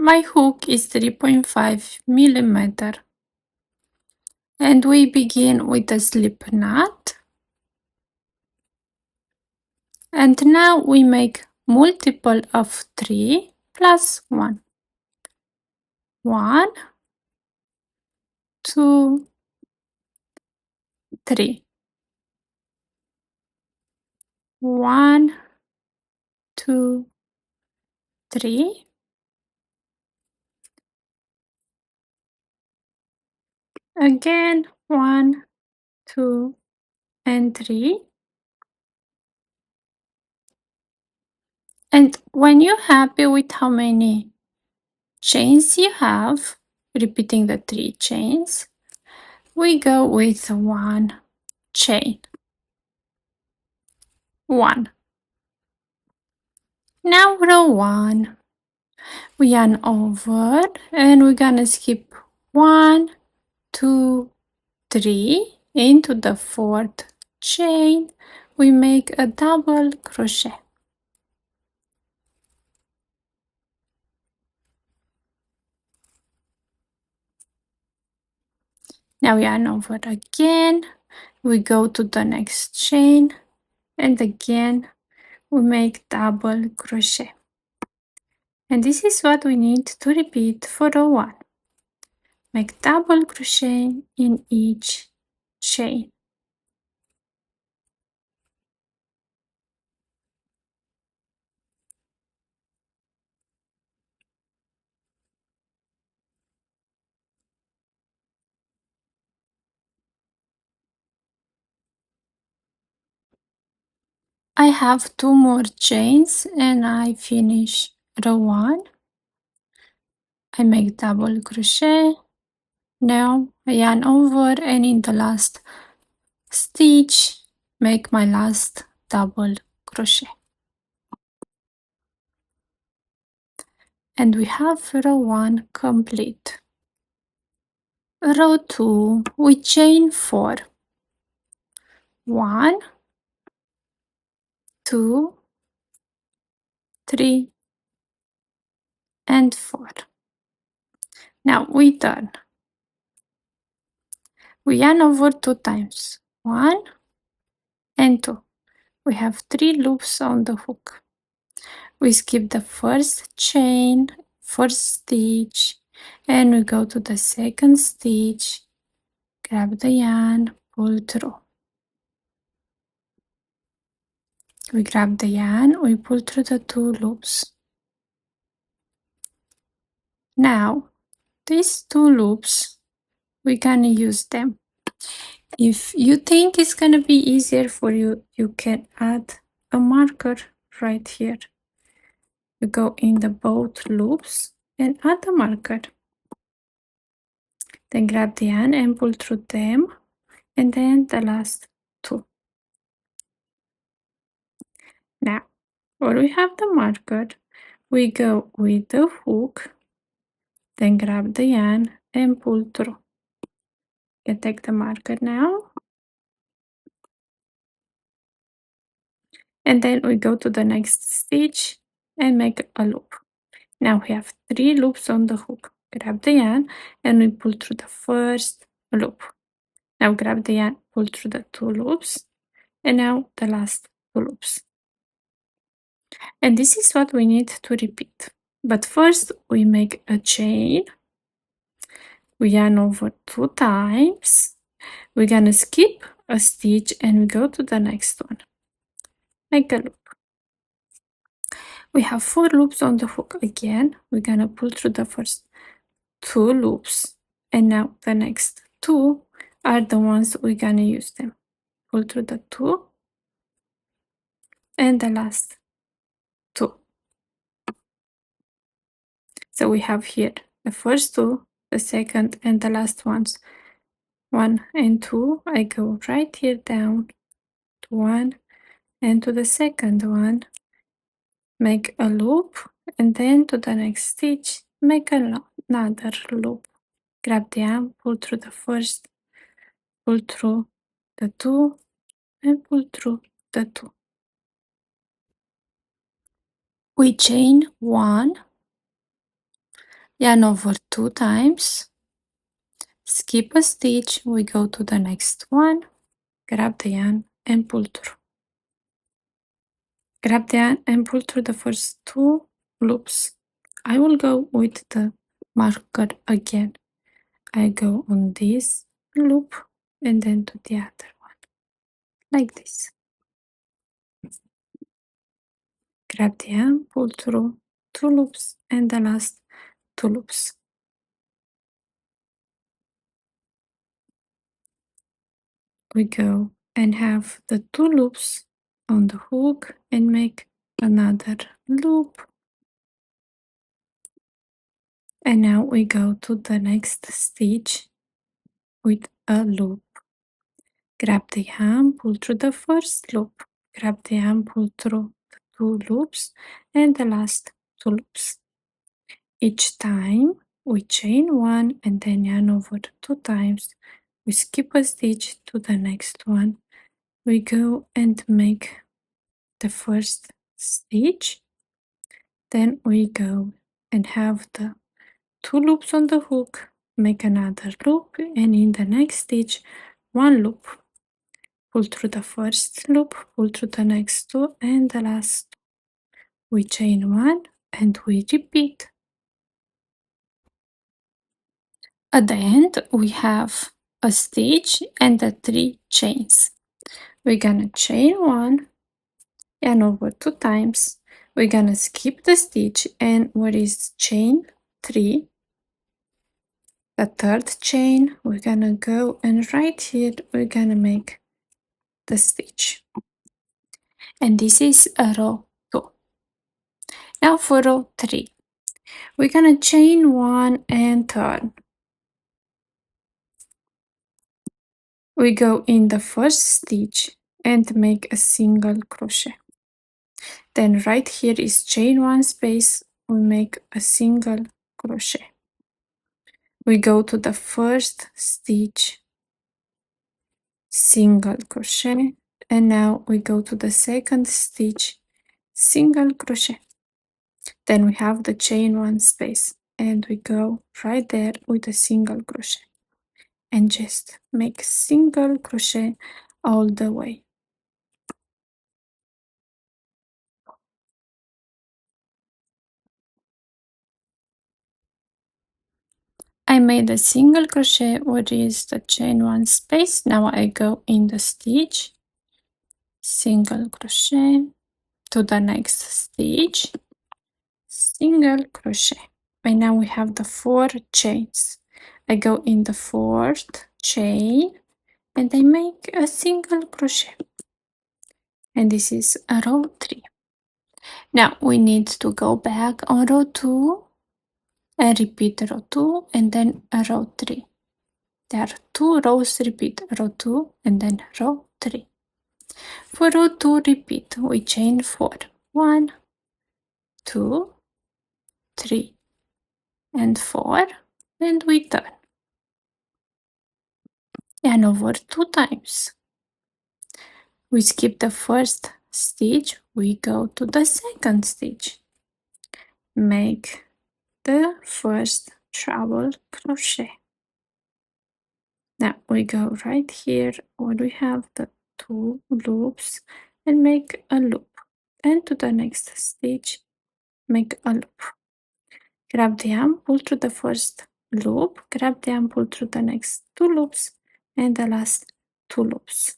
My hook is 3.5 millimeter. And we begin with a slip knot. And now we make multiple of 3 plus 1. 1, 2, 3. 1, 2, 3. Again, 1, 2, and 3. And when you're happy with how many chains you have, repeating the 3 chains, we go with 1 chain. 1. Now row 1. We yarn over and we're gonna skip 1, 2, 3 into the 4th chain. We make a double crochet. Now yarn over again, we go to the next chain and again we make double crochet. And this is what we need to repeat for row 1. Make double crochet in each chain. I have 2 more chains and I finish row 1. I make double crochet. Now I yarn over and in the last stitch make my last double crochet. And we have row 1 complete. Row 2, we chain 4. 1, 2, 3, and 4. Now we turn. We yarn over 2 times. 1 and 2. We have 3 loops on the hook. We skip the first chain, first stitch, and we go to the second stitch, grab the yarn, pull through. We grab the yarn, we pull through the 2 loops. Now, these 2 loops, we're gonna use them. If you think it's gonna be easier for you, you can add a marker right here. You go in the both loops and add a marker. Then grab the yarn and pull through them, and then the last 2. Now, where we have the marker, we go with the hook, then grab the yarn and pull through. You take the marker now, and then we go to the next stitch and make a loop. Now we have 3 loops on the hook. Grab the yarn and we pull through the first loop. Now grab the yarn, pull through the 2 loops, and now the last 2 loops. And this is what we need to repeat. But first we make a chain. We yarn over 2 times. We're gonna skip a stitch and we go to the next one. Make a loop. We have 4 loops on the hook again. We're gonna pull through the first 2 loops, and now the next 2 are the ones we're gonna use them. Pull through the 2 and the last 2. So we have here the first 2, the second, and the last ones. 1 and 2. I go right here down to 1 and to the second one, make a loop, and then to the next stitch, make another loop. Grab the yarn, pull through the first, pull through the 2, and pull through the 2. We chain 1, yarn over 2 times, skip a stitch, we go to the next one, grab the yarn and pull through. Grab the yarn and pull through the first 2 loops. I will go with the marker again. I go on this loop and then to the other one, like this. Grab the yarn, pull through 2 loops and the last 2 loops. We go and have the 2 loops on the hook and make another loop. And now we go to the next stitch with a loop. Grab the yarn, pull through the first loop. Grab the yarn, pull through the 2 loops and the last 2 loops. Each time we chain 1 and then yarn over 2 times. We skip a stitch to the next one. We go and make the first stitch. Then we go and have the 2 loops on the hook, make another loop, and in the next stitch 1 loop. Pull through the first loop, pull through the next 2 and the last. We chain 1 and we repeat. At the end we have a stitch and the 3 chains. We're gonna chain 1 and over 2 times. We're gonna skip the stitch and what is chain 3. The third chain, we're gonna go and right here we're gonna make the stitch. And this is a row 2. Now for row 3, we're gonna chain 1 and turn. We go in the first stitch and make a single crochet. Then right here is chain 1 space, we make a single crochet. We go to the first stitch, single crochet, and now we go to the second stitch, single crochet. Then we have the chain 1 space and we go right there with a single crochet and just make single crochet all the way. I made a single crochet, what is the chain 1 space. Now I go in the stitch, single crochet, to the next stitch, single crochet. And now we have the 4 chains. I go in the 4th chain and I make a single crochet. And this is a row 3. Now we need to go back on row 2 and repeat row 2 and then a row 3. There are 2 rows, repeat row 2 and then row 3. For row 2 repeat, we chain 4. 1, 2, 3 and 4 and we turn. And over 2 times. We skip the first stitch, we go to the second stitch. Make the first treble crochet. Now we go right here where we have the 2 loops and make a loop. And to the next stitch, make a loop. Grab the yarn, pull through the first loop, grab the yarn, pull through the next 2 loops and the last 2 loops.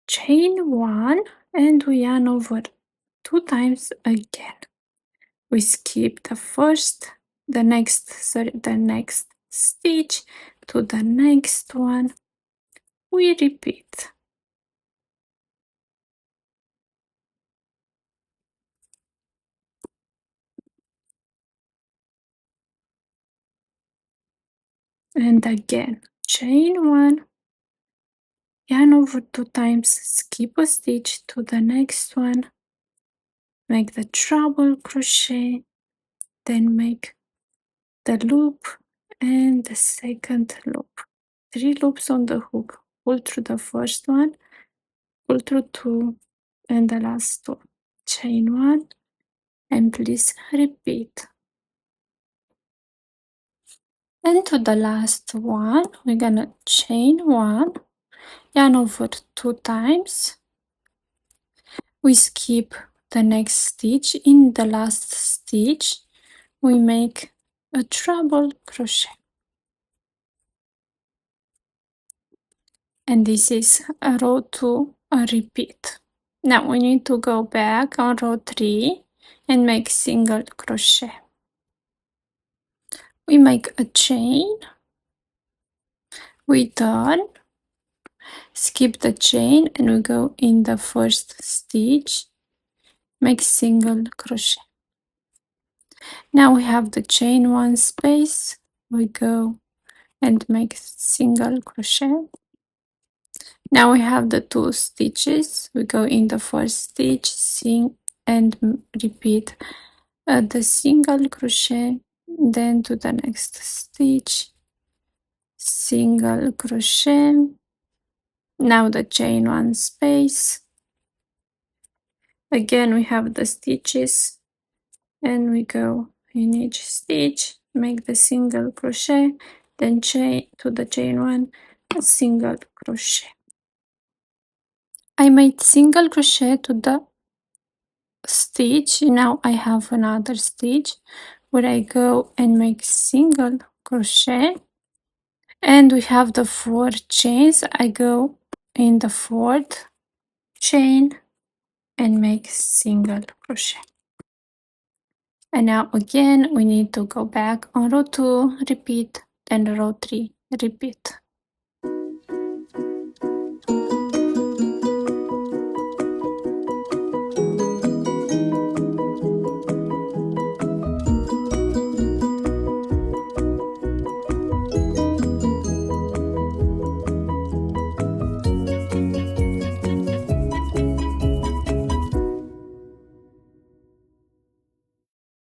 Chain 1 and we yarn over 2 times again. We skip the next stitch to the next one. We repeat. And again, chain 1, yarn over 2 times, skip a stitch to the next one, make the treble crochet, then make the loop and the second loop. 3 loops on the hook. Pull through the first one, pull through 2 and the last 2. Chain 1 and please repeat. And to the last one, we're gonna chain 1, yarn over 2 times. We skip the next stitch. In the last stitch, we make a treble crochet. And this is a row 2, a repeat. Now we need to go back on row 3 and make single crochet. We make a chain, we turn, skip the chain, and we go in the first stitch, make single crochet. Now we have the chain 1 space, we go and make single crochet. Now we have the 2 stitches, we go in the first stitch, and repeat the single crochet, then to the next stitch, single crochet. Now the chain 1 space, again we have the stitches, and we go in each stitch, make the single crochet, then chain to the chain 1, a single crochet. I made single crochet to the stitch. Now I have another stitch where I go and make single crochet, and we have the 4 chains. I go in the 4th chain and make single crochet. And now again we need to go back on row 2, repeat, then row 3, repeat.